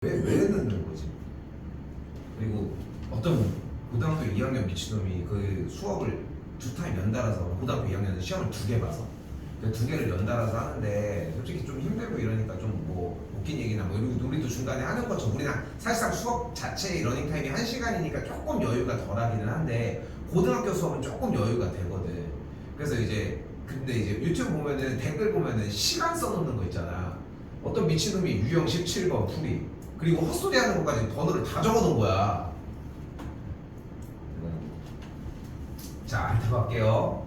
왜 넣는 거지? 그리고 어떤 고등학교 2학년 미친놈이 그 수업을 두 타임 연달아서 고등학교 2학년은 시험을 2개 봐서 그 2개를 연달아서 하는데 솔직히 좀 힘들고 이러니까 좀 뭐 웃긴 얘기나 뭐 우리도 중간에 하는 것처럼 우리는 사실상 수업 자체의 러닝타임이 1시간이니까 조금 여유가 덜하기는 한데 고등학교 수업은 조금 여유가 되거든. 그래서 이제 근데 이제 유튜브 보면은 댓글 보면은 시간 써놓는 거 있잖아. 어떤 미친놈이 유형 17번 풀이 그리고 헛소리 하는 것까지 번호를 다 적어놓은 거야. 자, 들어갈게요.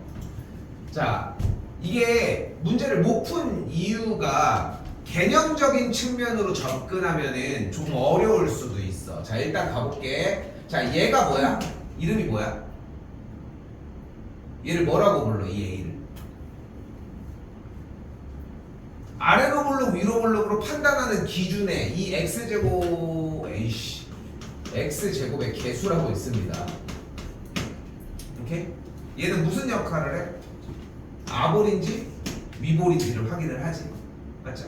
자, 이게 문제를 못 푼 이유가 개념적인 측면으로 접근하면은 좀 어려울 수도 있어. 자, 일단 가볼게. 자, 얘가 뭐야? 이름이 뭐야? 얘를 뭐라고 불러? 이 A를. 아래로 볼록 위로 볼록으로 판단하는 기준에 이 x제곱의 개수라고 있습니다. 오케이? 얘는 무슨 역할을 해? 아볼인지 위볼인지를 확인을 하지. 맞죠?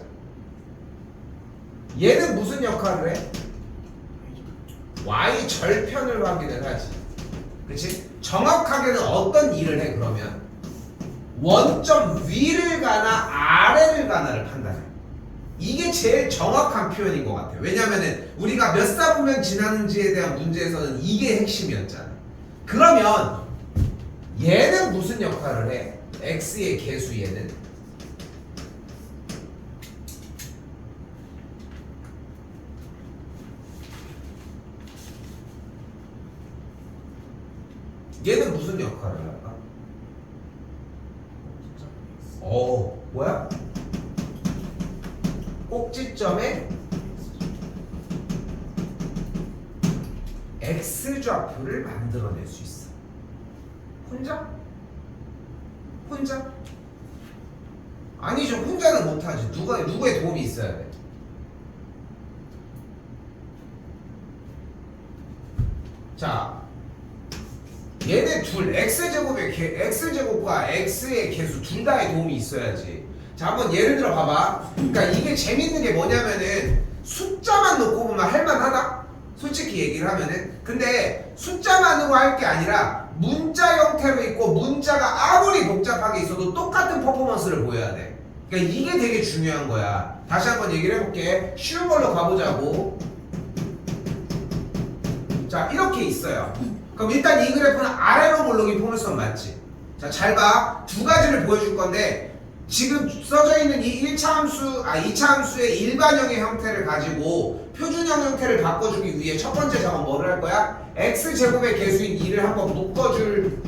얘는 무슨 역할을 해? y 절편을 확인을 하지. 그치? 정확하게는 어떤 일을 해 그러면? 원점 위를 가나 아래를 가나를 판단해. 이게 제일 정확한 표현인 것 같아요. 왜냐면은 우리가 몇 사분면 지나는지에 대한 문제에서는 이게 핵심이었잖아. 그러면 얘는 무슨 역할을 해? x의 개수 얘는 무슨 역할을 할까? 뭐야? 꼭지점에 x좌표를 만들어낼 수 있어. 혼자? 아니죠. 혼자는 못하지. 누구의 도움이 있어야 돼. 자, 얘네 둘 x제곱과 x의 개수 둘 다의 도움이 있어야지. 자, 한번 예를 들어 봐봐. 그러니까 이게 재밌는 게 뭐냐면은 숫자만 놓고 보면 할만하다? 솔직히 얘기를 하면은. 근데 숫자만으로 할 게 아니라 문자 형태로 있고 문자가 아무리 복잡하게 있어도 똑같은 퍼포먼스를 보여야 돼. 그러니까 이게 되게 중요한 거야. 다시 한번 얘기를 해볼게. 쉬운 걸로 가보자고. 자, 이렇게 있어요. 그럼 일단 이 그래프는 아래로 볼록이 포물선 맞지? 자, 잘 봐. 두 가지를 보여줄 건데 지금 써져 있는 이 2차 함수의 일반형의 형태를 가지고 표준형 형태를 바꿔주기 위해 첫 번째 작업 뭐를 할 거야? x제곱의 개수인 2를 한번 묶어줄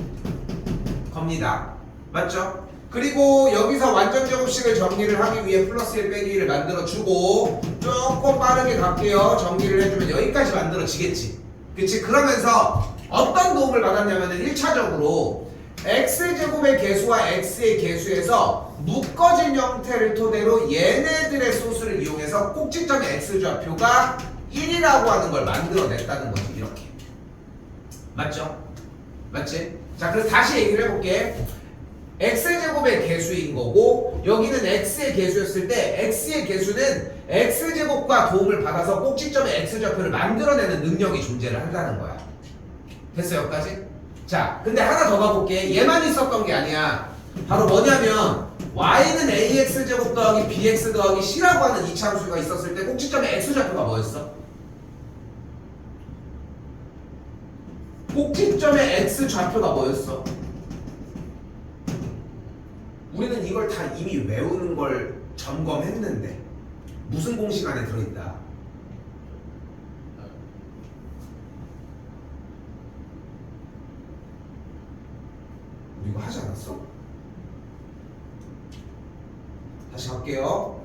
겁니다. 맞죠? 그리고 여기서 완전 제곱식을 정리를 하기 위해 플러스 1 빼기 1을 만들어주고 조금 빠르게 갈게요. 정리를 해주면 여기까지 만들어지겠지. 그치? 그러면서 어떤 도움을 받았냐면은 1차적으로 x제곱의 개수와 x의 개수에서 묶어진 형태를 토대로 얘네들의 소수를 이용해서 꼭지점의 x좌표가 1이라고 하는 걸 만들어냈다는 거지. 이렇게. 맞죠? 맞지? 자, 그래서 다시 얘기를 해볼게. x제곱의 개수인 거고 여기는 x의 개수였을 때 x의 개수는 x제곱과 도움을 받아서 꼭지점의 x좌표를 만들어내는 능력이 존재를 한다는 거야. 됐어 여기까지? 자, 근데 하나 더 가볼게. 얘만 있었던 게 아니야. 바로 뭐냐면 y는 ax제곱 더하기 bx 더하기 c라고 하는 이차함수가 있었을 때 꼭지점의 x좌표가 뭐였어? 꼭지점의 x좌표가 뭐였어? 우리는 이걸 다 이미 외우는 걸 점검했는데 무슨 공식 안에 들어있다? 우리 이거 하지 않았어? 다시 갈게요.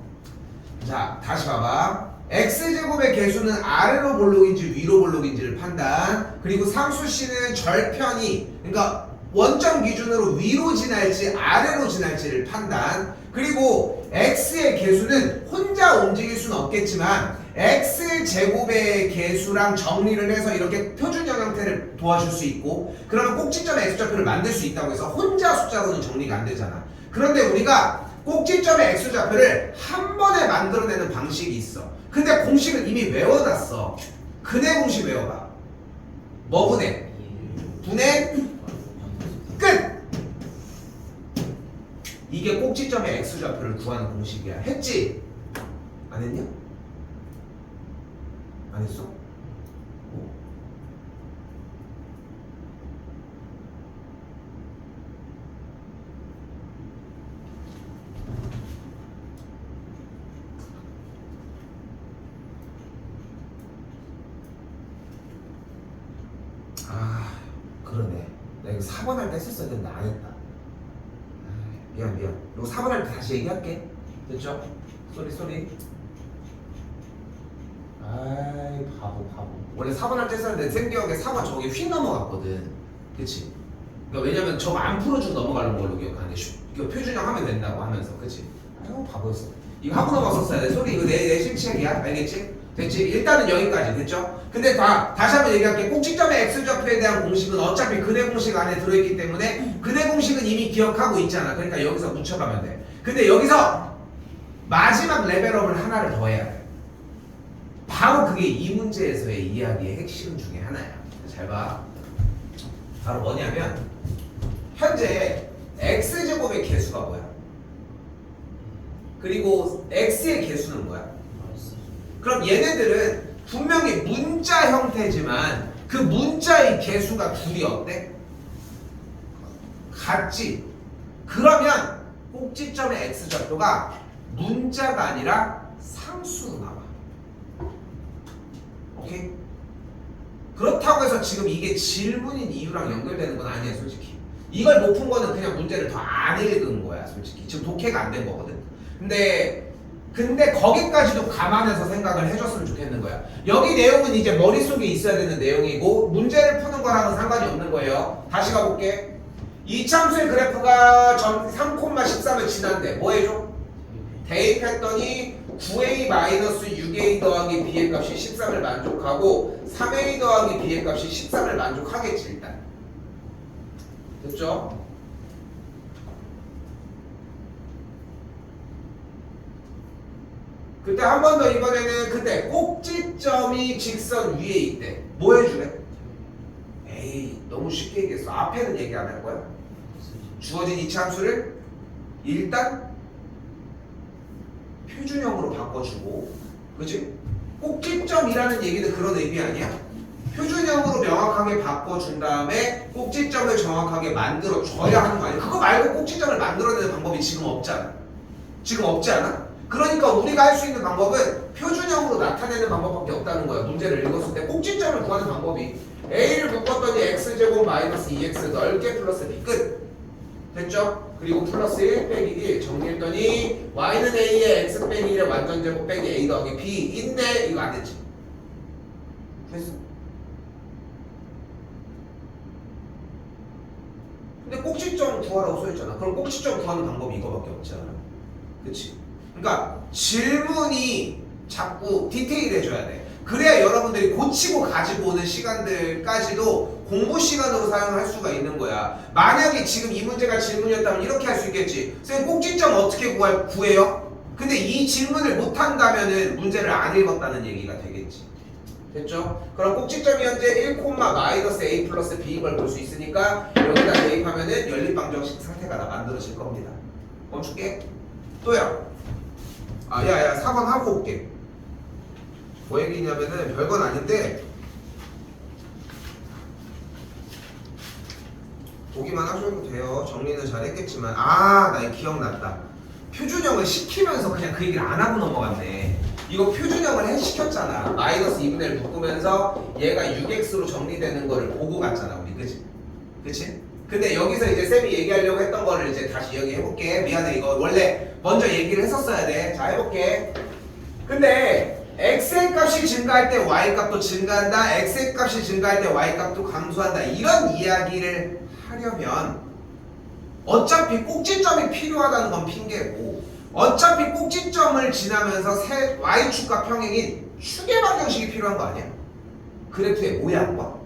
자, 다시 봐봐. x제곱의 개수는 아래로 볼록인지 위로 볼록인지를 판단. 그리고 상수 c는 절편이 그러니까 원점 기준으로 위로 지날지 아래로 지날지를 판단. 그리고 x의 개수는 혼자 움직일 수는 없겠지만 x제곱의 개수랑 정리를 해서 이렇게 표준형 형태를 도와줄 수 있고 그러면 꼭지점의 x좌표를 만들 수 있다고 해서 혼자 숫자로는 정리가 안 되잖아. 그런데 우리가 꼭지점의 x좌표를 한 번에 만들어내는 방식이 있어. 근데 공식을 이미 외워놨어. 근해 공식 외워봐. 뭐 분해? 분해 끝! 이게 꼭지점의 x좌표를 구하는 공식이야. 했지? 안 했냐? 안 했어? 아, 그러네. 나 이거 4번 할 때 했었어야 되는데 안 했다. 미안. 이거 4번 할 때 다시 얘기할게. 됐죠? 쏘리. 아이, 바보. 원래 4번 할 때 했었는데 생기억에 4번 저기 휙 넘어갔거든. 그치? 그러니까 왜냐면 저거 안 풀어주고 넘어가는 걸로 기억하는데 이거 표준형 하면 된다고 하면서. 그치? 아유, 바보였어. 이거 하고 넘어갔었어야 돼. 쏘리, 이거 내 실책이야. 알겠지? 됐지? 일단은 여기까지. 됐죠? 근데 다시 한번 얘기할게. 꼭지점의 x좌표에 대한 공식은 어차피 근해 공식 안에 들어있기 때문에 근해 공식은 이미 기억하고 있잖아. 그러니까 여기서 묻혀가면 돼. 근데 여기서 마지막 레벨업을 하나를 더 해야 돼. 바로 그게 이 문제에서의 이야기의 핵심 중에 하나야. 잘 봐. 바로 뭐냐면 현재 x제곱의 개수가 뭐야? 그리고 x의 개수는 뭐야? 그럼 얘네들은 분명히 문자 형태지만 그 문자의 개수가 둘이 어때? 같지? 그러면 꼭지점의 x좌표가 문자가 아니라 상수로 나와. 오케이? 그렇다고 해서 지금 이게 질문인 이유랑 연결되는 건 아니야, 솔직히. 이걸 못 푼 거는 그냥 문제를 더 안 읽은 거야, 솔직히. 지금 독해가 안 된 거거든. 근데 거기까지도 감안해서 생각을 해줬으면 좋겠는 거야. 여기 내용은 이제 머릿속에 있어야 되는 내용이고 문제를 푸는 거랑은 상관이 없는 거예요. 다시 가볼게. 이참수의 그래프가 3,13을 지난데 뭐 해줘? 대입했더니 9a-6a 더하기 b의 값이 13을 만족하고 3a 더하기 b의 값이 13을 만족하겠지 일단. 됐죠? 그때 한 번 더 이번에는 그때 꼭지점이 직선 위에 있대. 뭐 해주래? 에이, 너무 쉽게 얘기했어. 앞에는 얘기 안 할 거야. 주어진 이차함수를 일단 표준형으로 바꿔주고, 그치? 꼭지점이라는 얘기는 그런 의미 아니야? 표준형으로 명확하게 바꿔준 다음에 꼭지점을 정확하게 만들어줘야 하는 거 아니야? 그거 말고 꼭지점을 만들어내는 방법이 지금 없잖아. 지금 없지 않아? 그러니까 우리가 할 수 있는 방법은 표준형으로 나타내는 방법밖에 없다는 거야. 문제를 읽었을 때 꼭지점을 구하는 방법이 a를 묶었더니 x제곱 마이너스 2x 넓게 플러스 b 끝. 됐죠? 그리고 플러스 1 빼기 1 정리했더니 y는 a에 x 빼기 1의 완전제곱 빼기 a 더하기 b인데 이거 안 됐지? 됐어. 근데 꼭지점 구하라고 써있잖아. 그럼 꼭지점 구하는 방법이 이거밖에 없잖아. 그치? 그러니까 질문이 자꾸 디테일해져야 돼. 그래야 여러분들이 고치고 가지고 오는 시간들까지도 공부 시간으로 사용할 수가 있는 거야. 만약에 지금 이 문제가 질문이었다면 이렇게 할 수 있겠지. 선생님 꼭지점 어떻게 구해요? 근데 이 질문을 못한다면은 문제를 안 읽었다는 얘기가 되겠지. 됐죠? 그럼 꼭지점이 현재 1, 마이너스 a 플러스 b인 걸 볼 수 있으니까 여기다 대입하면은 연립방정식 상태가 만들어질 겁니다. 멈출게. 또요. 야야 4번 하고 올게. 뭐 얘기냐면은 별건 아닌데 보기만 하셔도 돼요. 정리는 잘 했겠지만 나 기억났다. 표준형을 시키면서 그냥 그 얘기를 안 하고 넘어갔네. 이거 표준형을 시켰잖아. 마이너스 2분의 1 묶으면서 얘가 6x로 정리되는 거를 보고 갔잖아 우리. 그치? 그치? 근데 여기서 이제 쌤이 얘기하려고 했던 거를 이제 다시 얘기해볼게. 미안해, 이거 원래 먼저 얘기를 했었어야 돼. 자, 해볼게. 근데 x의 값이 증가할 때 y 값도 증가한다, x의 값이 증가할 때 y 값도 감소한다, 이런 이야기를 하려면 어차피 꼭지점이 필요하다는 건 핑계고, 어차피 꼭지점을 지나면서 새 y축과 평행인 축의 방정식이 필요한 거 아니야? 그래프의 모양과.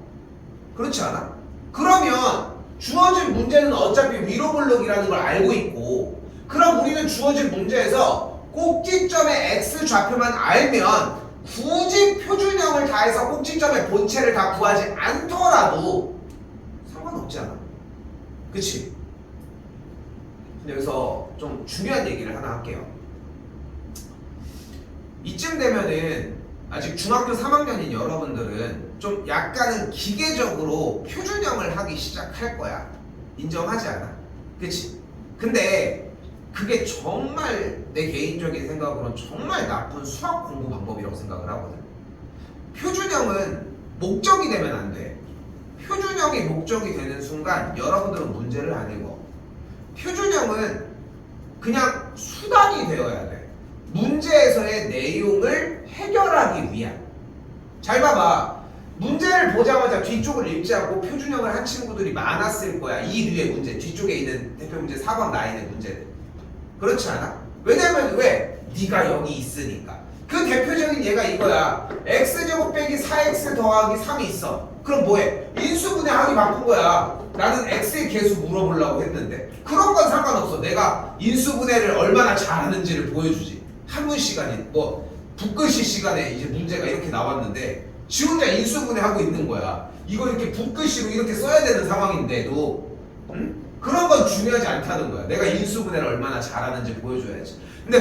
그렇지 않아? 그러면 주어진 문제는 어차피 위로 블록이라는 걸 알고 있고, 그럼 우리는 주어진 문제에서 꼭지점의 x 좌표만 알면 굳이 표준형을 다해서 꼭지점의 본체를 다 구하지 않더라도 상관없지 않아. 그치? 근데 여기서 좀 중요한 얘기를 하나 할게요. 이쯤 되면은 아직 중학교 3학년인 여러분들은 좀 약간은 기계적으로 표준형을 하기 시작할 거야. 인정하지 않아? 그치? 근데 그게 정말 내 개인적인 생각으로는 정말 나쁜 수학 공부 방법이라고 생각을 하거든. 표준형은 목적이 되면 안 돼. 표준형이 목적이 되는 순간 여러분들은 문제를 안 읽어. 표준형은 그냥 수단이 되어야 돼. 문제에서의 내용을 해결하기 위한. 잘 봐봐. 문제를 보자마자 뒤쪽을 읽지 않고 표준형을 한 친구들이 많았을 거야. 이 류의 문제, 뒤쪽에 있는 대표 문제 4번 라인의 문제들. 그렇지 않아? 왜냐면 왜? 네가 0이 있으니까. 그 대표적인 예가 이거야. x제곱 빼기 4x 더하기 3이 있어. 그럼 뭐해? 인수분해하기 바쁜 거야. 나는 x의 개수 물어보려고 했는데 그런 건 상관없어. 내가 인수분해를 얼마나 잘하는지를 보여주지. 한문 시간이 뭐 붓글씨 시간에 이제 문제가 이렇게 나왔는데 지 혼자 인수분해하고 있는 거야. 이거 이렇게 붓글씨로 이렇게 써야 되는 상황인데도 응? 그런 건 중요하지 않다는 거야. 내가 인수분해를 얼마나 잘하는지 보여줘야지. 근데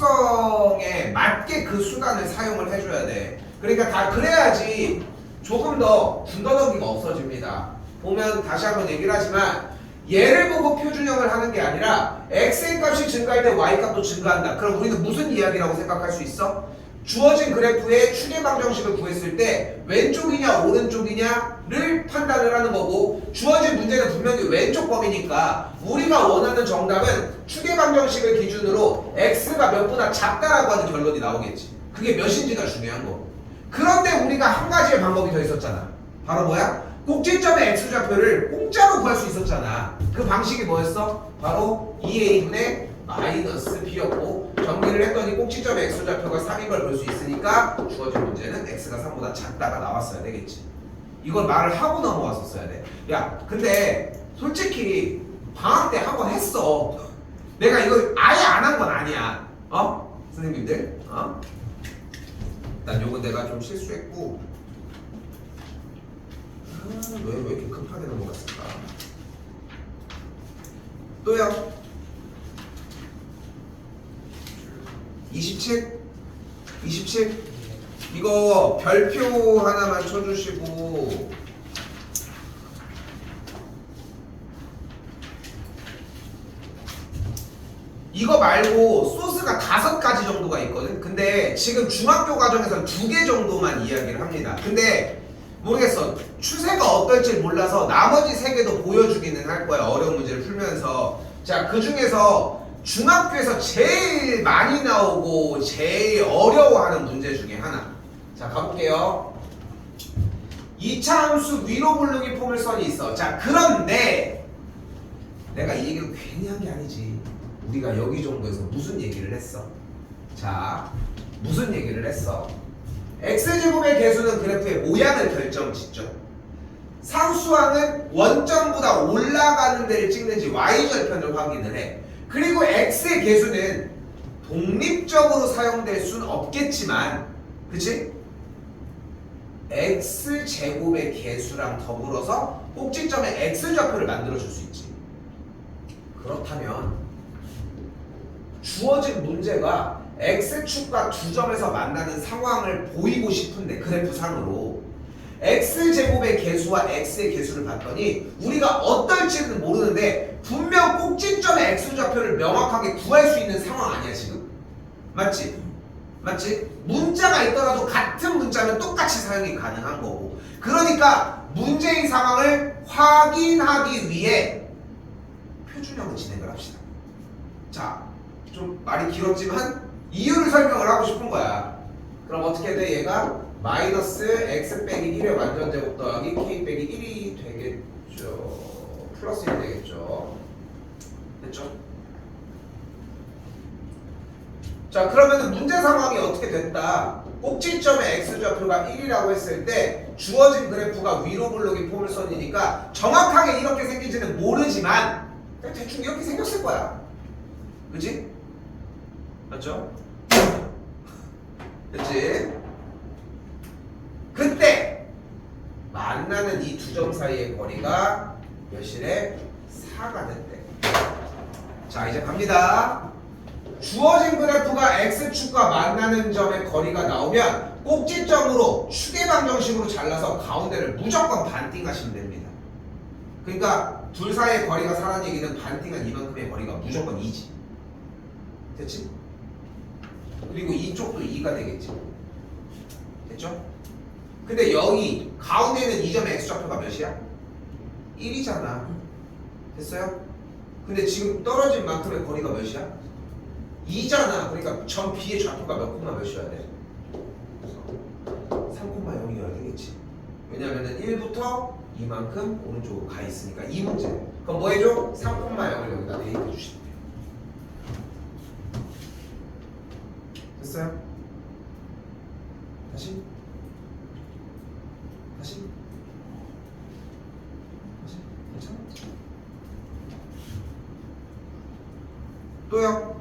목적성에 맞게 그 수단을 사용을 해줘야 돼. 그러니까 다 그래야지 조금 더 군더더기가 없어집니다. 보면 다시 한번 얘기를 하지만 얘를 보고 표준형을 하는 게 아니라 x의 값이 증가할 때 y 값도 증가한다. 그럼 우리는 무슨 이야기라고 생각할 수 있어? 주어진 그래프의 추계 방정식을 구했을 때 왼쪽이냐 오른쪽이냐를 판단을 하는 거고 주어진 문제는 분명히 왼쪽 범위니까 우리가 원하는 정답은 추계 방정식을 기준으로 x가 몇보다 작다라고 하는 결론이 나오겠지. 그게 몇인지가 중요한 거고. 그런데 우리가 한 가지의 방법이 더 있었잖아. 바로 뭐야? 꼭지점의 x좌표를 공짜로 구할 수 있었잖아. 그 방식이 뭐였어? 바로 2a분의 마이너스 b였고 정리를 했더니 꼭지점의 x좌표가 3인 걸 볼 수 있으니까 주어진 문제는 x가 3보다 작다가 나왔어야 되겠지. 이건 말을 하고 넘어왔었어야 돼. 야 근데 솔직히 방학 때 한 번 했어. 내가 이거 아예 안 한 건 아니야. 어? 선생님들? 어? 난 요거 내가 좀 실수했고 왜 이렇게 급하게 넘어갔을까? 또요? 27? 27? 이거 별표 하나만 쳐주시고 이거 말고 소스가 5가지 정도가 있거든. 근데 지금 중학교 과정에서는 2개 정도만 이야기를 합니다. 근데 모르겠어. 추세가 어떨지 몰라서 나머지 3개도 보여주기는 할 거야. 어려운 문제를 풀면서. 자, 그 중에서 중학교에서 제일 많이 나오고 제일 어려워하는 문제 중에 하나. 자, 가볼게요. 2차 함수 위로 볼륨이 포물선이 있어. 자, 그런데 내가 이 얘기를 괜히 한 게 아니지. 우리가 여기 정도에서 무슨 얘기를 했어? 자, 무슨 얘기를 했어? x제곱의 개수는 그래프의 모양을 결정짓죠. 상수항은 원점보다 올라가는 데를 찍는지 y절편을 확인을 해. 그리고 x의 개수는 독립적으로 사용될 수는 없겠지만 그치? x제곱의 개수랑 더불어서 꼭지점의 x좌표를 만들어줄 수 있지. 그렇다면 주어진 문제가 x축과 두 점에서 만나는 상황을 보이고 싶은데 그래프상으로 x제곱의 개수와 x의 개수를 봤더니 우리가 어떨지는 모르는데 분명 꼭지점의 x좌표를 명확하게 구할 수 있는 상황 아니야 지금? 맞지? 맞지? 문자가 있더라도 같은 문자면 똑같이 사용이 가능한 거고 그러니까 문제의 상황을 확인하기 위해 표준형을 진행을 합시다. 자, 좀 말이 길었지만 이유를 설명을 하고 싶은 거야. 그럼 어떻게 돼? 얘가 마이너스 x 빼기 1의 완전제곱 더하기 k 빼기 1이 되겠죠. 플러스 1이 되겠죠. 됐죠? 자, 그러면 문제 상황이 어떻게 됐다? 꼭지점의 x좌표가 1이라고 했을 때 주어진 그래프가 위로 볼록이 포물선이니까 정확하게 이렇게 생긴지는 모르지만 대충 이렇게 생겼을 거야. 그치? 맞죠? 됐지? 그때 만나는 이 두 점 사이의 거리가 몇이래? 4가 됐대. 자, 이제 갑니다. 주어진 그래프가 X축과 만나는 점의 거리가 나오면 꼭지점으로 축의 방정식으로 잘라서 가운데를 무조건 반띵하시면 됩니다. 그러니까 둘 사이의 거리가 4라는 얘기는 반띵한 이만큼의 거리가 무조건 2지. 됐지? 그리고 이쪽도 2가 되겠지. 됐죠? 근데 여기 가운데 있는 이 점의 X좌표가 몇이야? 1이잖아. 됐어요? 근데 지금 떨어진 만큼의 거리가 몇이야? 2잖아. 그러니까 점 B의 좌표가 몇 콤마 몇이어야 돼? 3,0이어야 되겠지. 왜냐면은 1부터 이만큼 오른쪽으로 가 있으니까 이 문제. 그럼 뭐 해줘? 3,0을 여기다 대입해 주시면 돼요. 됐어요? 다시? 괜찮아? 또요?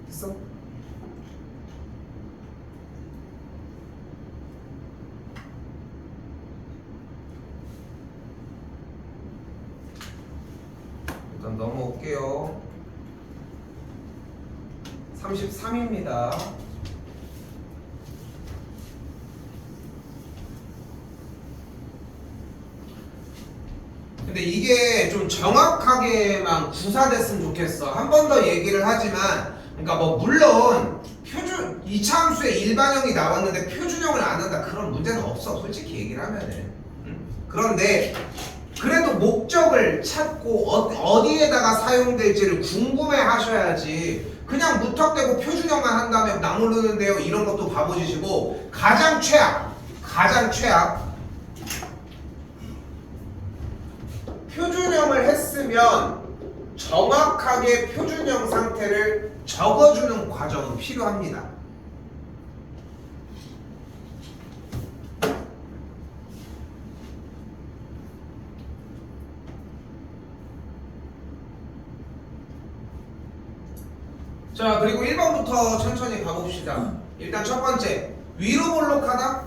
됐어? 일단 넘어올게요. 33입니다. 근데 이게 좀 정확하게만 구사됐으면 좋겠어. 한 번 더 얘기를 하지만, 그러니까 뭐 물론 표준 이차함수의 일반형이 나왔는데 표준형을 안 한다 그런 문제는 없어. 솔직히 얘기를 하면은. 그런데 그래도 목적을 찾고 어디에다가 사용될지를 궁금해 하셔야지. 그냥 무턱대고 표준형만 한다면 나무르는데요 이런 것도 바보짓이고, 가장 최악 표준형을 했으면 정확하게 표준형 상태를 적어주는 과정이 필요합니다. 자, 그리고 1번부터 천천히 가봅시다. 일단 첫 번째, 위로 볼록하다?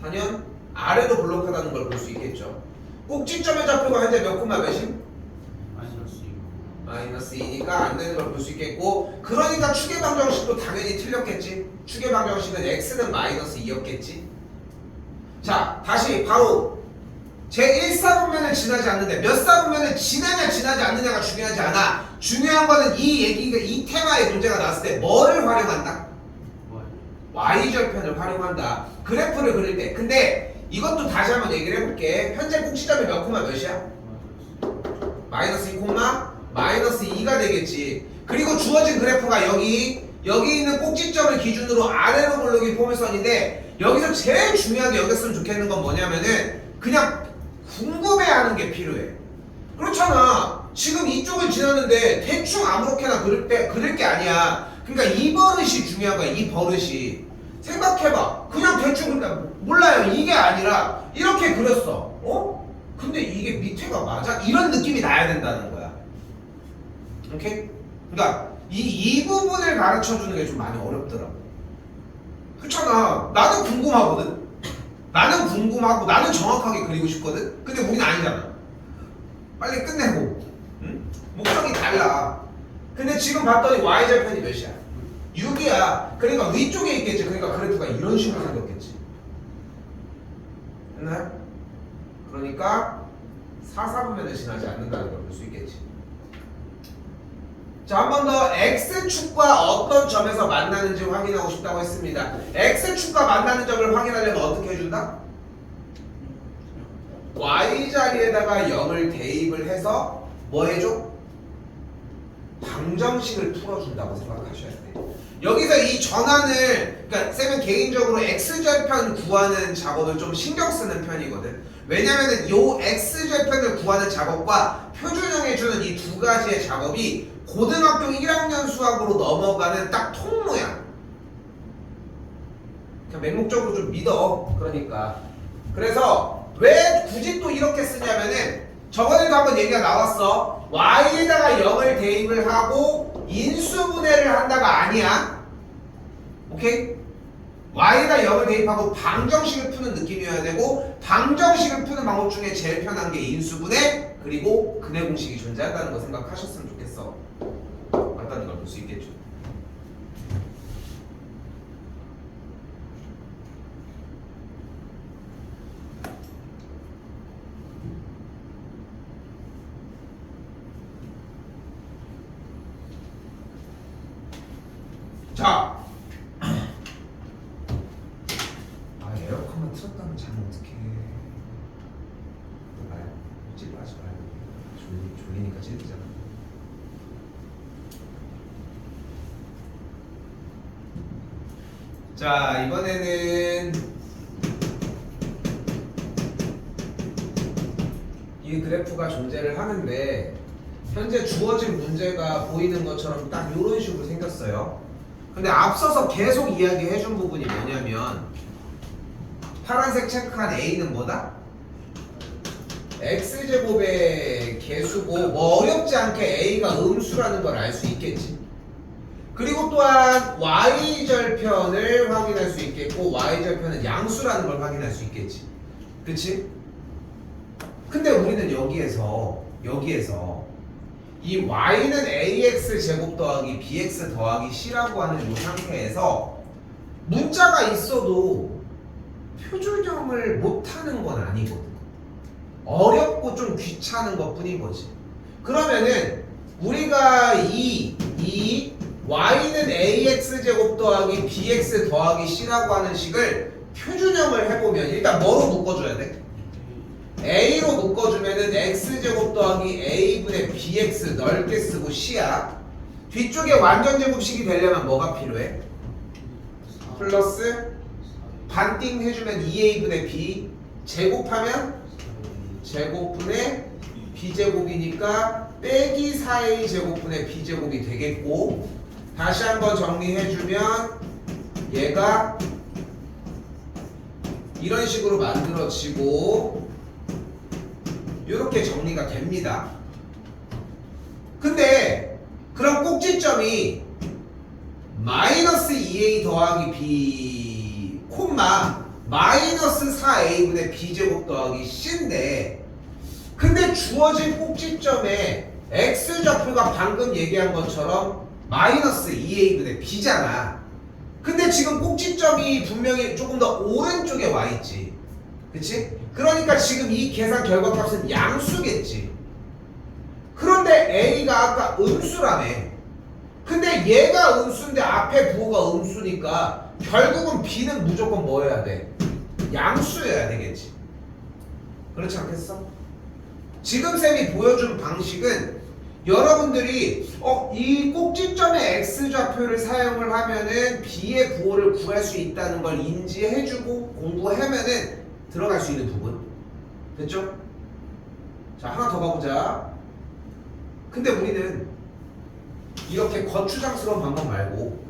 단연 아래로 볼록하다는 걸 볼 수 있겠죠. 꼭지점의 좌표가 현재 몇 콤마 몇임? 마이너스 2니까 안 되는 걸 볼 수 있겠고, 그러니까 축의 방정식도 당연히 틀렸겠지. 축의 방정식은 x는 마이너스 2였겠지. 자, 다시 바로 제 1사분면을 지나지 않는데 몇 사분면을 지나냐 지나지 않느냐가 중요하지 않아. 중요한 거는 이 얘기가, 이 테마의 문제가 나왔을 때 뭐를 활용한다? y절편을 활용한다. 그래프를 그릴 때. 근데 이것도 다시 한번 얘기를 해볼게. 현재 꼭지점이 몇 콤마 몇이야? 마이너스 2 콤마 마이너스 2가 되겠지. 그리고 주어진 그래프가 여기 있는 꼭지점을 기준으로 아래로 볼록이 포물선인데, 여기서 제일 중요하게 여겼으면 좋겠는 건 뭐냐면은 그냥 궁금해하는 게 필요해. 그렇잖아. 지금 이쪽을 지났는데 대충 아무렇게나 그릴 게 아니야. 그러니까 이 버릇이 중요한 거야. 이 버릇이. 생각해봐. 그냥 대충 그린다. 몰라요. 이게 아니라 이렇게 그렸어. 어? 근데 이게 밑에가 맞아? 이런 느낌이 나야 된다는 거야. 오케이? 그러니까 이 부분을 가르쳐주는 게 좀 많이 어렵더라고. 그렇잖아. 나는 궁금하거든. 나는 궁금하고 나는 정확하게 그리고 싶거든. 근데 우리는 아니잖아. 빨리 끝내고. 응? 목적이 달라. 근데 지금 봤더니 y절편이 몇이야? 6이야. 그러니까 위쪽에 있겠지. 그러니까 그래프가 이런 식으로 생겼겠지. 됐나요? 그러니까 4사분면을 지나지 않는다는 걸 볼 수 있겠지. 자, 한 번 더 X축과 어떤 점에서 만나는지 확인하고 싶다고 했습니다. X축과 만나는 점을 확인하려면 어떻게 해준다? Y자리에다가 0을 대입을 해서 뭐 해줘? 방정식을 풀어준다고 생각하셔야 돼요. 여기서 이 전환을, 그러니까 쌤은 개인적으로 X절편 구하는 작업을 좀 신경 쓰는 편이거든. 왜냐면은 요 X절편을 구하는 작업과 표준형해주는 이 두 가지의 작업이 고등학교 1학년 수학으로 넘어가는 딱 통로야. 그냥 맹목적으로 좀 믿어. 그러니까 그래서 왜 굳이 또 이렇게 쓰냐면은 저번에도 한번 얘기가 나왔어. y에다가 0을 대입을 하고 인수분해를 한다가 아니야. 오케이? y에다 0을 대입하고 방정식을 푸는 느낌이어야 되고, 방정식을 푸는 방법 중에 제일 편한 게 인수분해 그리고 근해 공식이 존재한다는 거 생각하셨으면 좋겠어. 맞다는 걸 볼 수 있겠죠. 자, 에어컨만 틀었다면 자면 어떡해. 말야, 찌르지 말고. 졸리니까 찌르잖아. 자, 이번에는 이 그래프가 존재를 하는데 현재 주어진 문제가 보이는 것처럼 딱 이런 식으로 생겼어요. 근데 앞서서 계속 이야기해준 부분이 뭐냐면 파란색 체크한 A는 뭐다? X제곱의 개수고 뭐 어렵지 않게 A가 음수라는 걸 알 수 있겠지. 그리고 또한 Y절편을 확인할 수 있겠고 Y절편은 양수라는 걸 확인할 수 있겠지. 그치? 근데 우리는 여기에서 이 y는 ax 제곱 더하기 bx 더하기 c라고 하는 이 상태에서 문자가 있어도 표준형을 못하는 건 아니거든. 어렵고 좀 귀찮은 것 뿐인 거지. 그러면은 우리가 이 y는 ax 제곱 더하기 bx 더하기 c라고 하는 식을 표준형을 해보면 일단 뭐로 묶어줘야 돼? a로 묶어주면은 x제곱 더하기 a분의 bx 넓게 쓰고 c야. 뒤쪽에 완전제곱식이 되려면 뭐가 필요해? 플러스 반띵 해주면 2a분의 b 제곱하면 제곱분의 b제곱이니까 빼기 4a 제곱분의 b제곱이 되겠고, 다시 한번 정리해주면 얘가 이런 식으로 만들어지고 이렇게 정리가 됩니다. 근데 그럼 꼭지점이 마이너스 2a 더하기 b 콤마 마이너스 4a분의 b제곱 더하기 c인데, 근데 주어진 꼭지점에 x좌표가 방금 얘기한 것처럼 마이너스 2a분의 b잖아. 근데 지금 꼭지점이 분명히 조금 더 오른쪽에 와 있지. 그치? 그러니까 지금 이 계산 결과값은 양수겠지. 그런데 a가 아까 음수라며. 근데 얘가 음수인데 앞에 부호가 음수니까 결국은 b는 무조건 뭐여야 돼? 양수여야 되겠지. 그렇지 않겠어? 지금 쌤이 보여준 방식은 여러분들이 이 꼭지점의 x좌표를 사용을 하면은 b의 부호를 구할 수 있다는 걸 인지해주고 공부하면은 들어갈 수 있는 부분. 됐죠? 자, 하나 더 가보자. 근데 우리는 이렇게 거추장스러운 방법 말고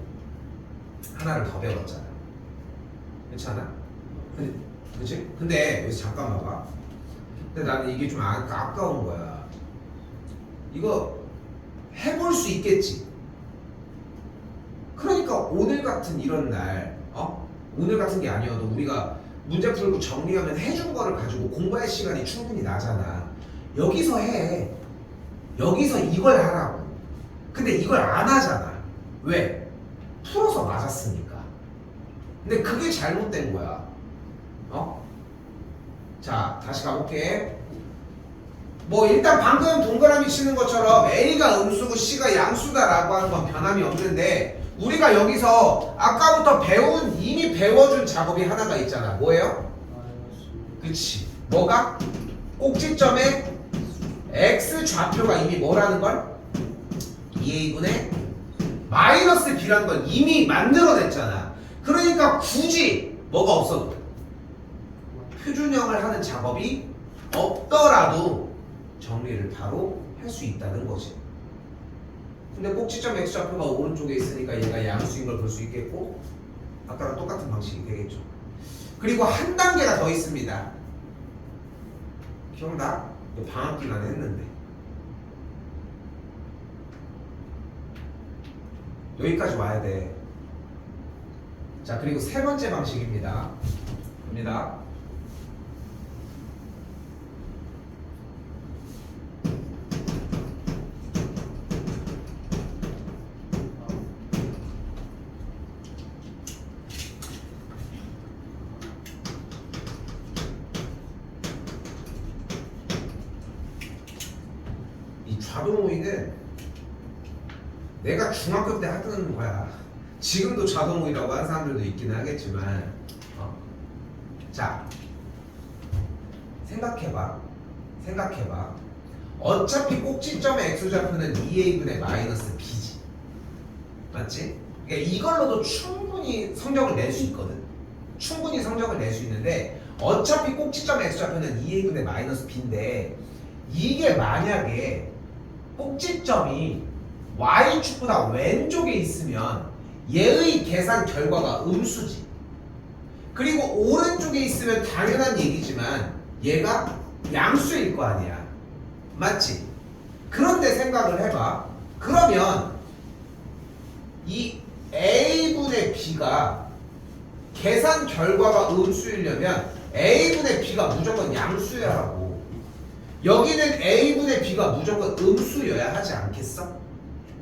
하나를 더 배웠잖아. 그렇지 않아? 그치? 근데 여기서 잠깐 봐봐. 근데 나는 이게 좀 아까운 거야. 이거 해볼 수 있겠지. 그러니까 오늘 같은 이런 날, 오늘 같은 게 아니어도 우리가 문제 풀고 정리하면 해준 거를 가지고 공부할 시간이 충분히 나잖아. 여기서 해. 여기서 이걸 하라고. 근데 이걸 안 하잖아. 왜? 풀어서 맞았으니까. 근데 그게 잘못된 거야. 자, 다시 가볼게. 뭐 일단 방금 동그라미 치는 것처럼 A가 음수고 C가 양수다라고 하는 건 변함이 없는데, 우리가 여기서 아까부터 이미 배워준 작업이 하나가 있잖아. 뭐예요? 그치. 뭐가? 꼭지점에 X 좌표가 이미 뭐라는 걸? 2a분의 마이너스 b라는 걸 이미 만들어냈잖아. 그러니까 굳이 뭐가 없어도 표준형을 하는 작업이 없더라도 정리를 바로 할 수 있다는 거지. 근데 꼭지점 x좌표가 오른쪽에 있으니까 얘가 양수인 걸 볼 수 있겠고, 아까랑 똑같은 방식이 되겠죠. 그리고 한 단계가 더 있습니다. 기억나? 이거 방학 기간에 했는데 여기까지 와야 돼. 자, 그리고 세 번째 방식입니다. 갑니다. 이 좌동우위는 내가 중학교 때 하던 거야. 지금도 좌동우위라고 하는 사람들도 있기는 하겠지만 자, 생각해봐. 어차피 꼭지점의 x좌표는 2a분의 마이너스 b지. 맞지? 그러니까 이걸로도 충분히 성적을 낼 수 있거든. 충분히 성적을 낼 수 있는데 어차피 꼭지점의 x좌표는 2a분의 마이너스 b인데 이게 만약에 꼭지점이 y축보다 왼쪽에 있으면 얘의 계산 결과가 음수지. 그리고 오른쪽에 있으면 당연한 얘기지만 얘가 양수일 거 아니야. 맞지? 그런데 생각을 해봐. 그러면 이 a분의 b가 계산 결과가 음수이려면 a분의 b가 무조건 양수여야 하고 여기는 a분의 b가 무조건 음수여야 하지 않겠어?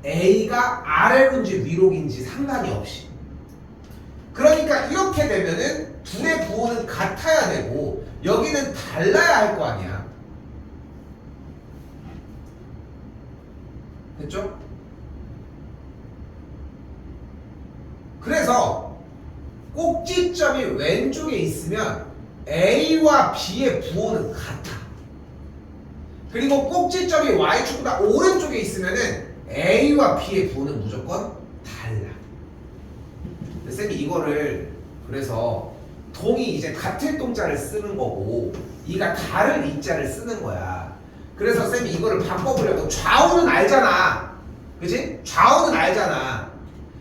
a가 아래로인지 위로인지 상관이 없이. 그러니까 이렇게 되면은 둘의 부호는 같아야 되고 여기는 달라야 할 거 아니야. 됐죠? 그래서 꼭지점이 왼쪽에 있으면 a와 b의 부호는 같아. 그리고 꼭지점이 y축보다 오른쪽에 있으면은 a와 b의 부호는 무조건 달라. 쌤이 이거를 그래서 동이 이제 같을 동자를 쓰는 거고 이가 다를 이자를 쓰는 거야. 그래서 쌤이 이거를 바꿔보려고 좌우는 알잖아. 그치? 좌우는 알잖아.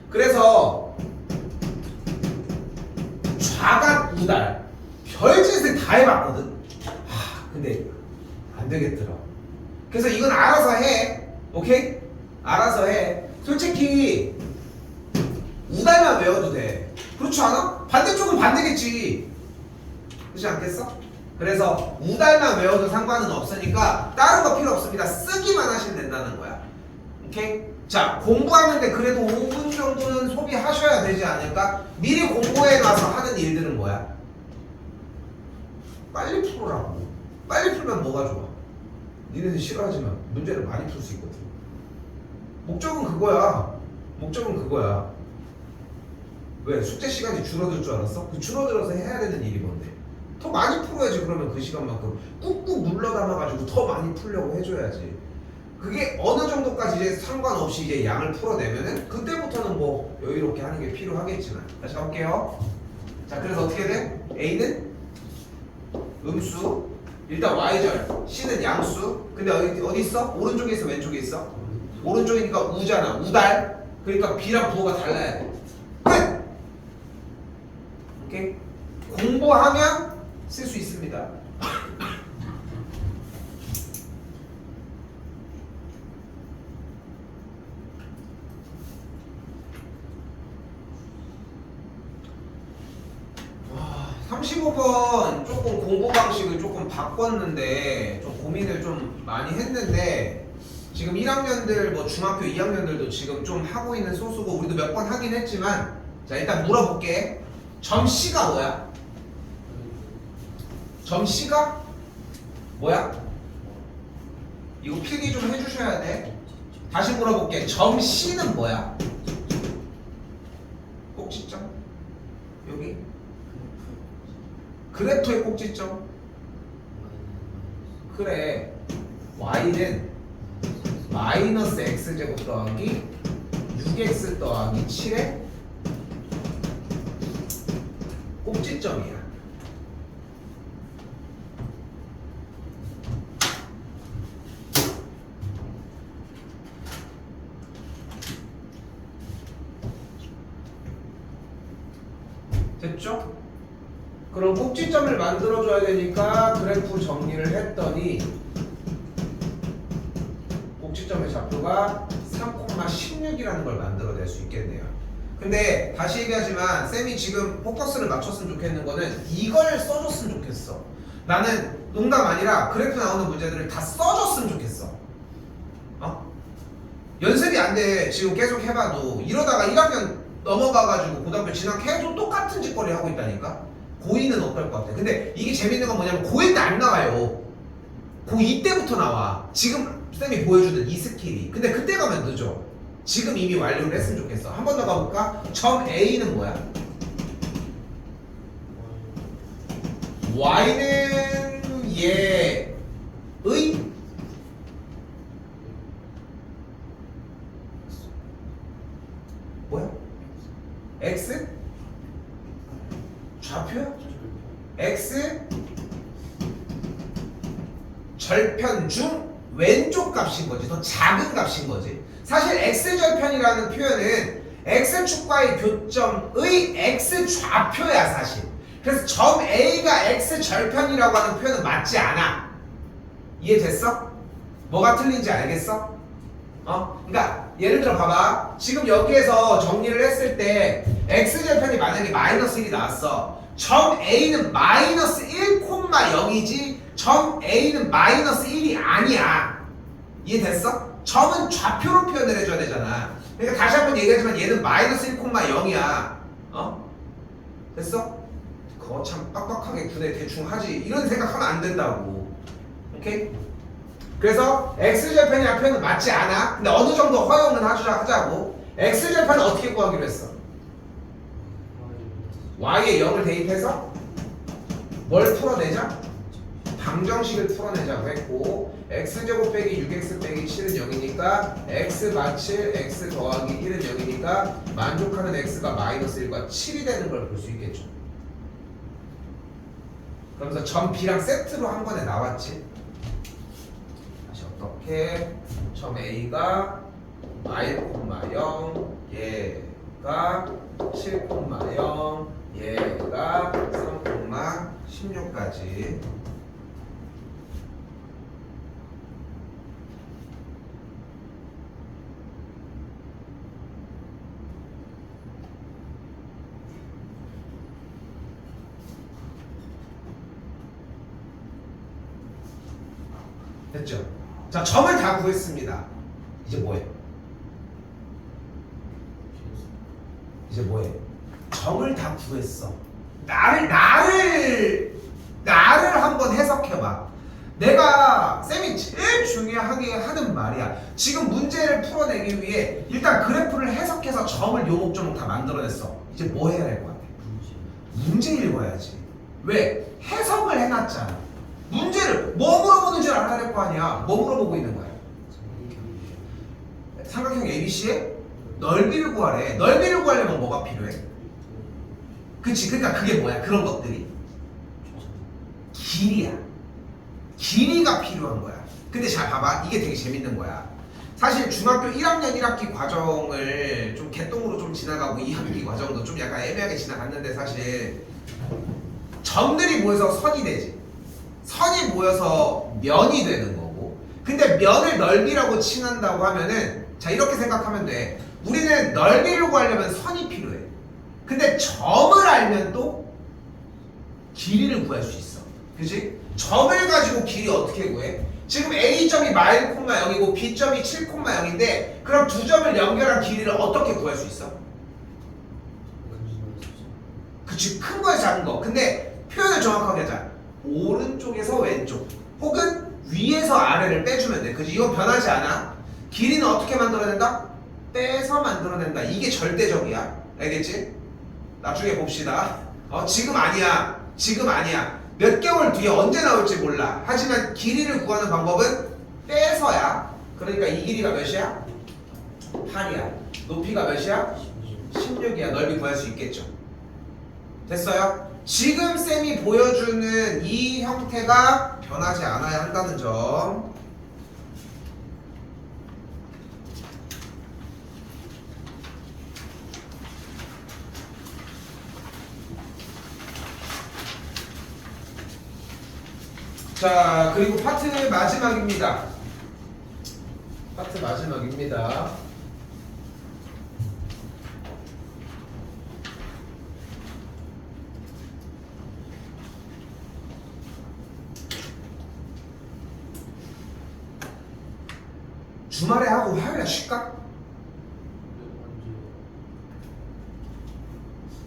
그래서 좌가 우달 별짓을 다 해봤거든. 근데 안 되겠더라. 그래서 이건 알아서 해. 오케이? 알아서 해. 솔직히 우달만 외워도 돼. 그렇지 않아? 반대쪽은 반대겠지. 그렇지 않겠어? 그래서 우달만 외워도 상관은 없으니까 다른 거 필요 없습니다. 쓰기만 하시면 된다는 거야. 오케이? 자, 공부하는데 그래도 5분 정도는 소비하셔야 되지 않을까? 미리 공부해 놔서 하는 일들은 뭐야? 빨리 풀으라고. 빨리 풀면 뭐가 좋아? 니네는 싫어하지만 문제를 많이 풀 수 있거든. 목적은 그거야. 왜? 숙제 시간이 줄어들 줄 알았어? 그 줄어들어서 해야 되는 일이 뭔데? 더 많이 풀어야지. 그러면 그 시간만큼 꾹꾹 눌러 담아가지고 더 많이 풀려고 해줘야지. 그게 어느 정도까지 이제 상관없이 이제 양을 풀어내면은 그때부터는 뭐 여유롭게 하는 게 필요하겠지만. 다시 가볼게요. 자, 그래서 어떻게 돼? A는 음수, 일단 Y절, C는 양수. 근데 어디 있어? 오른쪽에 있어? 왼쪽에 있어? 오른쪽이니까 우잖아. 우달. 그러니까 B랑 부호가 달라야 돼. 끝! 오케이? 공부하면 쓸 수 있습니다. 와, 35번 조금 공부 방식을 조금 바꿨는데 좀 고민을 좀 많이 했는데 지금 1학년들 뭐 중학교 2학년들도 지금 좀 하고 있는 소수고 우리도 몇 번 하긴 했지만 자, 일단 물어볼게. 점 C가 뭐야? 점 C가 뭐야? 이거 필기 좀 해주셔야 돼. 다시 물어볼게. 점 C는 뭐야? 꼭지점? 여기? 그래프의 꼭지점? 그래. Y는 마이너스 x제곱 더하기 6x 더하기 7의 꼭지점이야. 됐죠? 그럼 꼭지점을 만들어줘야 되니까 그래프 정리를 했더니 꼭지점의 좌표가 3,16이라는 걸 만들어낼 수 있겠네요. 근데 다시 얘기하지만 쌤이 지금 포커스를 맞췄으면 좋겠는 거는 이걸 써줬으면 좋겠어. 나는 농담 아니라 그래프 나오는 문제들을 다 써줬으면 좋겠어. 연습이 안 돼. 지금 계속 해봐도 이러다가 1학년 넘어가가지고 고등학교 진학 계속 똑같은 짓거리 하고 있다니까. 고2는 어떨 것 같아. 근데 이게 재밌는 건 뭐냐면 고1 때 안 나와요. 고2 때부터 나와. 지금 쌤이 보여주는 이 스킬이. 근데 그때 가면 늦어. 지금 이미 완료를 했으면 좋겠어. 한 번 더 가볼까? 점 A는 뭐야? Y는 얘의 뭐야? X? 좌표야? X 절편 중 왼쪽 값인 거지. 더 작은 값인 거지. 사실 X절편이라는 표현은 X축과의 교점의 X좌표야 사실. 그래서 점 A가 X절편이라고 하는 표현은 맞지 않아. 이해됐어? 뭐가 틀린지 알겠어? 그러니까 예를 들어 봐봐. 지금 여기에서 정리를 했을 때 X절편이 만약에 마이너스 1이 나왔어. 점 A는 마이너스 1,0이지 점 A는 마이너스 1이 아니야. 이해됐어? 점은 좌표로 표현을 해줘야 되잖아. 그러니까 다시 한번 얘기하지만 얘는 마이너스 1,0이야. 됐어? 그거 참 빡빡하게 군에 대충 하지. 이런 생각하면 안 된다고. 오케이? 그래서 X절편이라는 표현은 맞지 않아. 근데 어느 정도 허용은 하자고. X절편은 어떻게 구하기로 했어? Y에 0을 대입해서 뭘 풀어내자? 방정식을 풀어내자고 했고 x제곱 빼기 6x 빼기 7은 0이니까 x 마칠 x 더하기 1은 0이니까 만족하는 x가 마이너스 1과 7이 되는 걸 볼 수 있겠죠. 그러면서 점 B랑 세트로 한 번에 나왔지. 다시 어떻게 점 A가 1,0 얘가 7,0 얘가 3,16까지 됐죠? 자, 점을 다 구했습니다. 이제 뭐해? 점을 다 구했어. 나를 한번 해석해봐. 내가 쌤이 제일 중요하게 하는 말이야. 지금 문제를 풀어내기 위해 일단 그래프를 해석해서 점을 요목조목 다 만들어냈어. 이제 뭐 해야 할 것 같아? 문제 읽어야지. 왜? 해석을 해놨잖아. 문제를 뭐 물어보는지 알아야 될 거 아니야. 뭐 물어보고 있는 거야? 삼각형 ABC의 넓이를 구하래. 넓이를 구하려면 뭐가 필요해? 그치? 그러니까 그게 뭐야? 그런 것들이 길이야. 길이가 필요한 거야. 근데 잘 봐봐. 이게 되게 재밌는 거야. 사실 중학교 1학년 1학기 과정을 좀 개똥으로 좀 지나가고 2학기 과정도 좀 약간 애매하게 지나갔는데 사실 점들이 모여서 선이 되지. 선이 모여서 면이 되는 거고. 근데 면을 넓이라고 칭한다고 하면은 자 이렇게 생각하면 돼. 우리는 넓이를 구하려면 선이 필요해. 근데 점을 알면 또 길이를 구할 수 있어. 그치? 점을 가지고 길이 어떻게 구해? 지금 A점이 마일 0이고 B점이 7,0인데 그럼 두 점을 연결한 길이를 어떻게 구할 수 있어? 그치? 큰 거에 작은 거. 근데 표현을 정확하게 하자. 오른쪽에서 왼쪽 혹은 위에서 아래를 빼주면 돼. 그치? 이건 변하지 않아. 길이는 어떻게 만들어낸다? 빼서 만들어낸다. 이게 절대적이야. 알겠지? 나중에 봅시다. 지금 아니야. 지금 아니야. 몇 개월 뒤에 언제 나올지 몰라. 하지만 길이를 구하는 방법은 빼서야. 그러니까 이 길이가 몇이야? 8이야. 높이가 몇이야? 16이야. 넓이 구할 수 있겠죠. 됐어요? 지금 쌤이 보여주는 이 형태가 변하지 않아야 한다는 점. 자, 그리고 파트 마지막입니다. 파트 마지막입니다. 주말에 하고 화요일에 쉴까?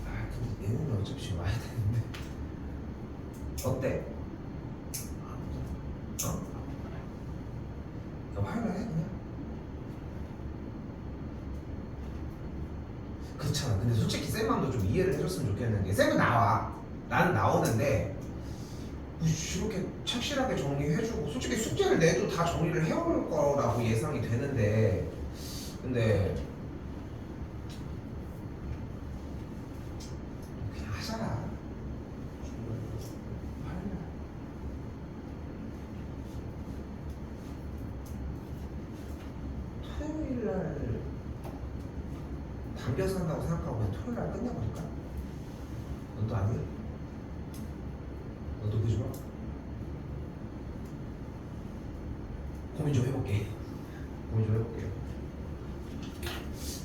아, 근데 얘는 어차피 와야 되는데. 어때? 화요일에 해 그냥. 그렇잖아. 근데 솔직히 쌤 맘도 좀 이해를 해줬으면 좋겠는 게 쌤은 나와. 나는 나오는데 이렇게 착실하게 정리해주고 솔직히 숙제를 내도 다 정리를 해올 거라고 예상이 되는데 근데 그냥 하잖아. 토요일날 당겨서 한다고 생각하고 그냥 토요일날 끝내버릴까? 넌 또 아니야? 너도 그지 마? 고민 좀 해볼게. 고민 좀 해볼게요.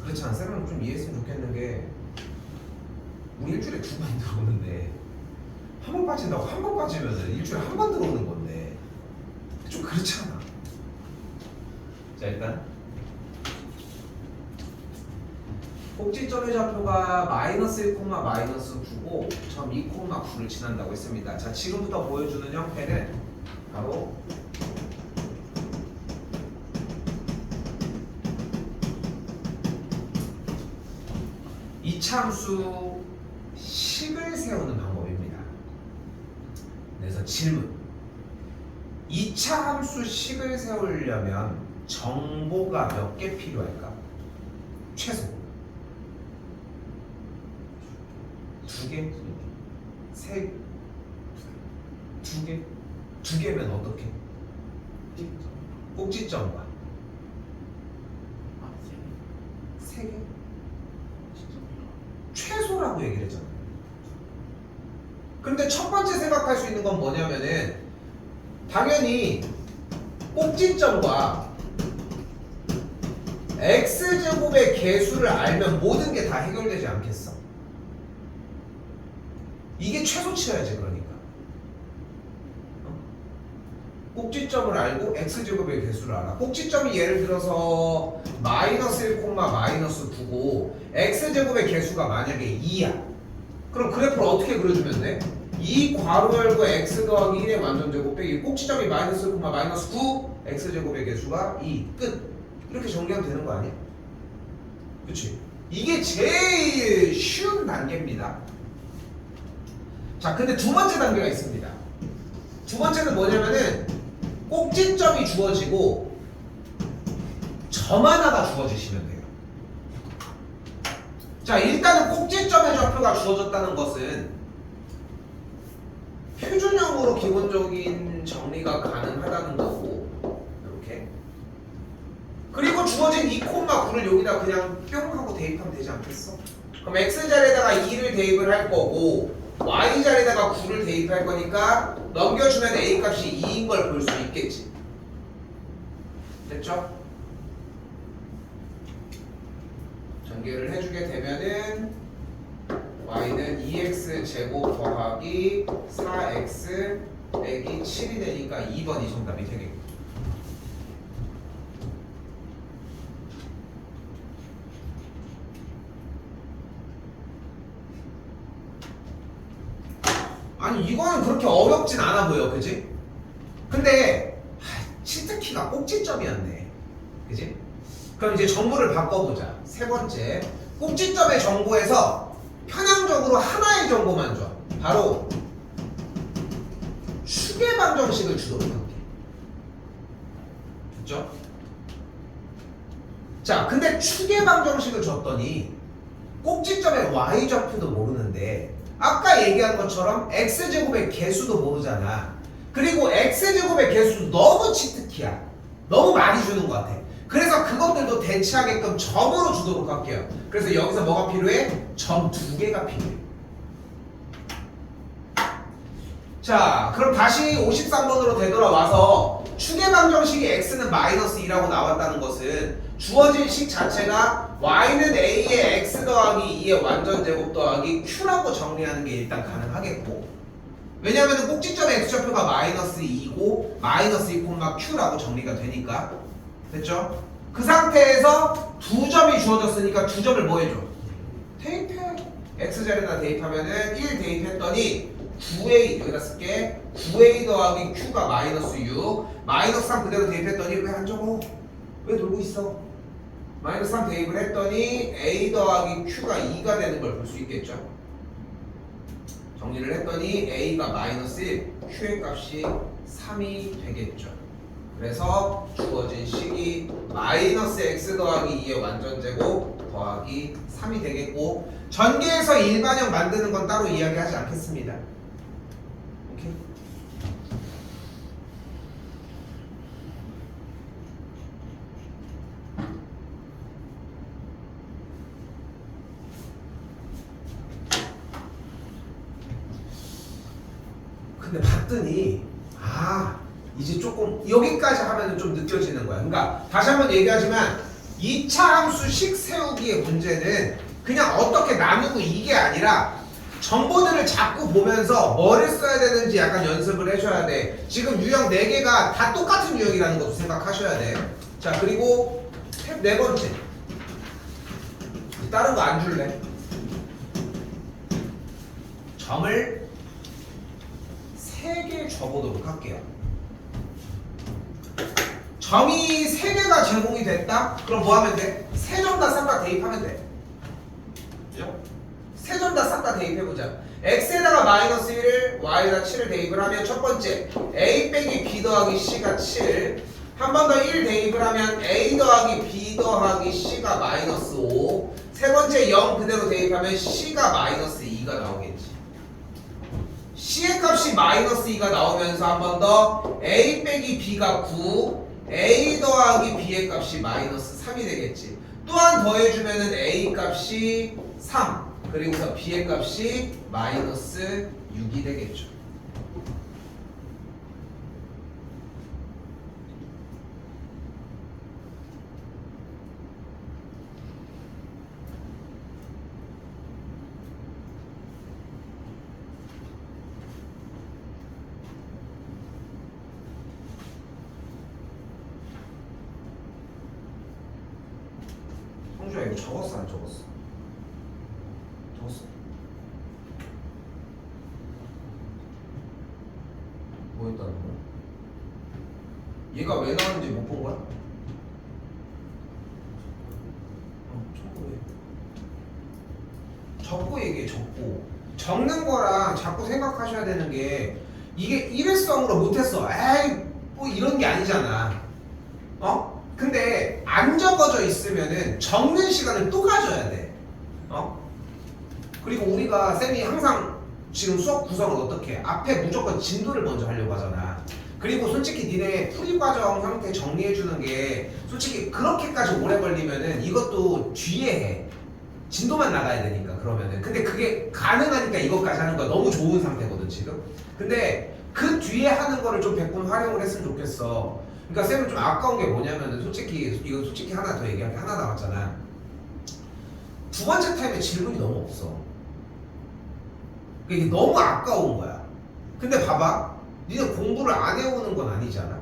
그렇잖아. 쌤은 좀 이해했으면 좋겠는 게 우리 일주일에 2번 들어오는데 한 번 빠진다고 한 번 빠지면 일주일에 한 번 들어오는 건데 좀 그렇잖아. 자, 일단 꼭지점의 좌표가 마이너스 1, 마이너스 9고 점 2, 9를 지난다고 했습니다. 자, 지금부터 보여주는 형태는 바로 이차함수 식을 세우는 방법입니다. 그래서 질문. 이차함수 식을 세우려면 정보가 몇 개 필요할까? 최소 2개? 3개? 2개? 2개면 어떻게? 꼭지점과 3개? 최소라고 얘기를 했잖아. 근데 첫 번째 생각할 수 있는 건 뭐냐면은 당연히 꼭지점과 x제곱의 개수를 알면 모든 게 다 해결되지 않겠어? 이게 최소치여야지. 그러니까 꼭지점을 알고 x제곱의 개수를 알아. 꼭지점이 예를 들어서 마이너스 1, 마이너스 9고 x제곱의 개수가 만약에 2야. 그럼 그래프를 어떻게 그려주면 돼? 2 괄호 열고 x 더하기 1의 완전제곱 빼기 꼭지점이 마이너스 1, 마이너스 9 x제곱의 개수가 2 끝. 이렇게 정리하면 되는 거 아니야? 그치? 이게 제일 쉬운 단계입니다. 자, 근데 두 번째 단계가 있습니다. 두 번째는 뭐냐면은 꼭지점이 주어지고 점 하나가 주어지시면 돼요. 자, 일단은 꼭지점의 좌표가 주어졌다는 것은 표준형으로 기본적인 정리가 가능하다는 거고, 이렇게. 그리고 주어진 2,9를 여기다 그냥 뿅 하고 대입하면 되지 않겠어? 그럼 x자리에다가 2를 대입을 할 거고 y자리에다가 9를 대입할 거니까 넘겨주면 a값이 2인 걸 볼 수 있겠지. 됐죠? 전개를 해주게 되면은 y는 2x 제곱 더하기 4x 빼기 7이 되니까 2번이 정답이 되겠고. 아니 이거는 그렇게 어렵진 않아 보여, 그지? 근데 치트키가 꼭지점이었네, 그지? 그럼 이제 정보를 바꿔보자. 세 번째, 꼭지점의 정보에서 편향적으로 하나의 정보만 줘. 바로 추계 방정식을 주도록 할게. 됐죠? 자, 근데 추계 방정식을 줬더니 꼭지점의 y좌표도 모르는데 아까 얘기한 것처럼 x제곱의 개수도 모르잖아. 그리고 x제곱의 개수도 너무 치트키야. 너무 많이 주는 것 같아. 그래서 그것들도 대체하게끔 점으로 주도록 할게요. 그래서 여기서 뭐가 필요해? 점 2개가 필요해. 자, 그럼 다시 53번으로 되돌아와서 축의 방정식이 x는 마이너스 2라고 나왔다는 것은 주어진 식 자체가 y는 a의 x 더하기 2의 완전 제곱 더하기 q라고 정리하는 게 일단 가능하겠고, 왜냐하면 꼭지점의 x좌표가 마이너스 2고 마이너스 2, q라고 정리가 되니까. 됐죠? 그 상태에서 두 점이 주어졌으니까 두 점을 뭐 해줘? 대입해. x자리에다 대입하면은 1 대입했더니 9a, 여기다 쓸게. 9a 더하기 q가 마이너스 6, 마이너스 3 그대로 대입했더니 왜 안 적어? 왜 놀고 있어? 마이너스 3 대입을 했더니 a 더하기 q가 2가 되는 걸 볼 수 있겠죠? 정리를 했더니 a가 마이너스 1, q의 값이 3이 되겠죠. 그래서 주어진 식이 마이너스 x 더하기 2의 완전제곱 더하기 3이 되겠고, 전개해서 일반형 만드는 건 따로 이야기하지 않겠습니다. 오케이? 근데 봤더니 이제 조금 여기까지 하면 좀 느껴지는 거야. 그러니까 다시 한번 얘기하지만 2차 함수식 세우기의 문제는 그냥 어떻게 나누고 이게 아니라 정보들을 자꾸 보면서 뭐를 써야 되는지 약간 연습을 해줘야 돼. 지금 유형 4개가 다 똑같은 유형이라는 것도 생각하셔야 돼. 자, 그리고 스텝 4번째. 다른 거 안 줄래? 점을 3개 줘보도록 할게요. 점이 3개가 제공이 됐다? 그럼 뭐 하면 돼? 3점 다 싹 다 대입하면 돼. 그죠? 3점 다 싹 다 대입해보자. x에다가 마이너스 1을, y에다 7을 대입을 하면 첫 번째 a 빼기 b 더하기 c가 7, 한 번 더 1 대입을 하면 a 더하기 b 더하기 c가 마이너스 5, 세 번째 0 그대로 대입하면 c가 마이너스 2가 나오겠지. c의 값이 마이너스 2가 나오면서 한 번 더 a 빼기 b가 9, a 더하기 b의 값이 마이너스 3이 되겠지. 또한 더해주면은 a 값이 3, 그리고서 b의 값이 마이너스 6이 되겠죠. 성주야, 이거 적었어 안 적었어? 적었어. 뭐 했다는 거야? 얘가 왜 나왔는지 못 본 거야? 적고 얘기해. 적고 적는 거랑 자꾸 생각하셔야 되는 게, 이게 일회성으로 못했어, 에이 뭐 이런 게 아니잖아. 근데 안 적어져 있으면은 적는 시간을 또 가져야 돼. 그리고 우리가 쌤이 항상 지금 수업 구성을 어떻게 해? 앞에 무조건 진도를 먼저 하려고 하잖아. 그리고 솔직히 니네 풀이 과정 형태 정리해 주는 게 솔직히 그렇게까지 오래 걸리면은 이것도 뒤에 해. 진도만 나가야 되니까. 그러면은 근데 그게 가능하니까 이것까지 하는 거야. 너무 좋은 상태거든 지금. 근데 그 뒤에 하는 거를 좀 100번 활용을 했으면 좋겠어. 그러니까 쌤은 좀 아까운 게 뭐냐면은 솔직히 이거 솔직히 하나 더 얘기할 게 하나 남았잖아. 두 번째 타임에 질문이 너무 없어. 이게 너무 아까운 거야. 근데 봐봐, 니네 공부를 안 해오는 건 아니잖아.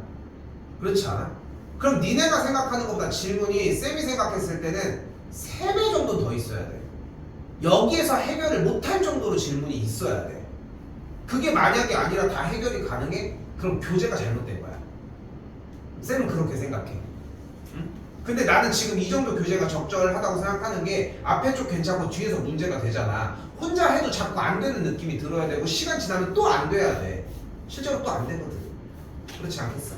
그렇지 않아? 그럼 니네가 생각하는 것보다 질문이 쌤이 생각했을 때는 3배 정도 더 있어야 돼. 여기에서 해결을 못할 정도로 질문이 있어야 돼. 그게 만약에 아니라 다 해결이 가능해? 그럼 교재가 잘못된 거야. 쌤은 그렇게 생각해. 응? 근데 나는 지금 이 정도 교재가 적절하다고 생각하는 게 앞에 쪽 괜찮고 뒤에서 문제가 되잖아. 혼자 해도 자꾸 안 되는 느낌이 들어야 되고, 시간 지나면 또 안 돼야 돼. 실제로 또 안 되거든. 그렇지 않겠어?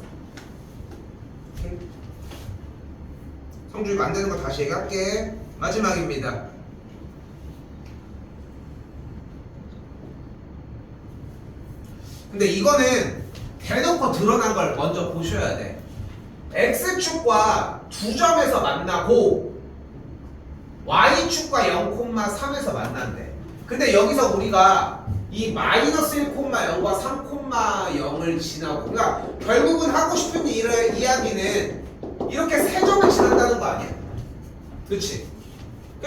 오케이? 성주이 만드는 거 다시 얘기할게. 마지막입니다. 근데 이거는 대놓고 드러난 걸 먼저 보셔야 돼. X축과 2점에서 만나고 Y축과 0,3에서 만난대. 근데 여기서 우리가 이 마이너스 1,0과 3,0을 지나고 그러니까 결국은 하고 싶은 이야기는 이렇게 세 점을 지난다는 거 아니야? 그렇지?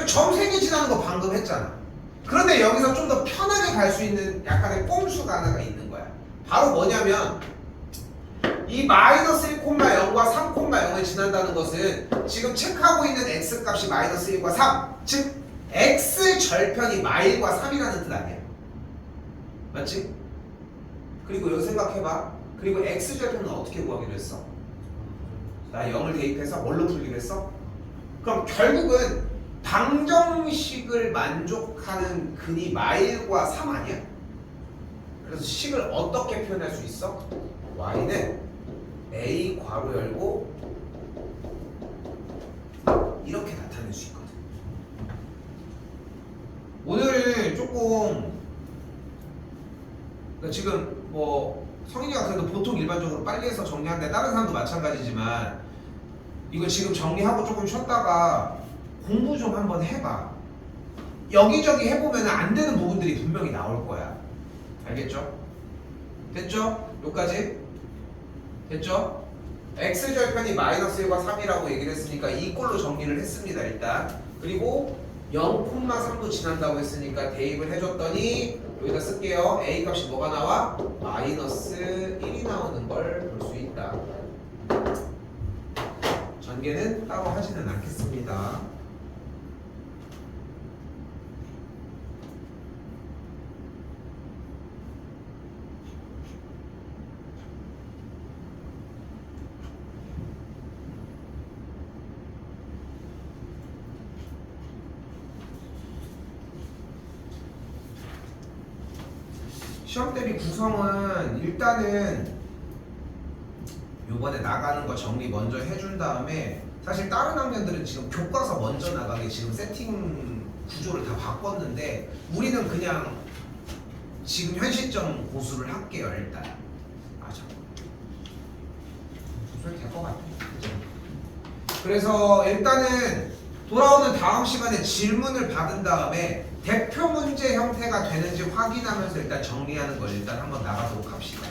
점 3개 지나는 거 방금 했잖아. 그런데 여기서 좀 더 편하게 갈 수 있는 약간의 꼼수가 하나가 있는 거야. 바로 뭐냐면 이 마이너스 1,0과 3,0을 지난다는 것은 지금 체크하고 있는 x값이 마이너스 1과 3, 즉 x 절편이 마일과 3이라는 뜻 아니야? 맞지? 그리고 여기 생각해봐. 그리고 x 절편은 어떻게 구하기로 했어? 나 0을 대입해서 뭘로 풀기로 했어? 그럼 결국은 방정식을 만족하는 근이 마일과 3 아니야? 그래서 식을 어떻게 표현할 수 있어? y는 a 괄호 열고 이렇게 나타낼 수 있거든. 오늘 조금 그러니까 지금 뭐 성인이가 그래도 보통 일반적으로 빨리 해서 정리하는데 다른 사람도 마찬가지지만 이거 지금 정리하고 조금 쉬었다가 공부 좀 한번 해봐. 여기저기 해보면 안 되는 부분들이 분명히 나올 거야. 알겠죠? 됐죠? 여기까지? 됐죠? x절편이 마이너스 1과 3이라고 얘기를 했으니까 이 꼴로 정리를 했습니다. 일단. 그리고 0,3도 지난다고 했으니까 대입을 해줬더니 여기다 쓸게요. a 값이 뭐가 나와? 마이너스 1이 나오는 걸 볼 수 있다. 전개는 따로 하지는 않겠습니다. 시험 대비 구성은 일단은 요번에 나가는 거 정리 먼저 해준 다음에 사실 다른 학년들은 지금 교과서 먼저 나가게 지금 세팅 구조를 다 바꿨는데 우리는 그냥 지금 현 시점 고수를 할게요. 일단 잠깐 고수를 될 것 같아. 그죠? 그래서 일단은 돌아오는 다음 시간에 질문을 받은 다음에 대표 문제 형태가 되는지 확인하면서 일단 정리하는 걸 일단 한번 나가도록 합시다.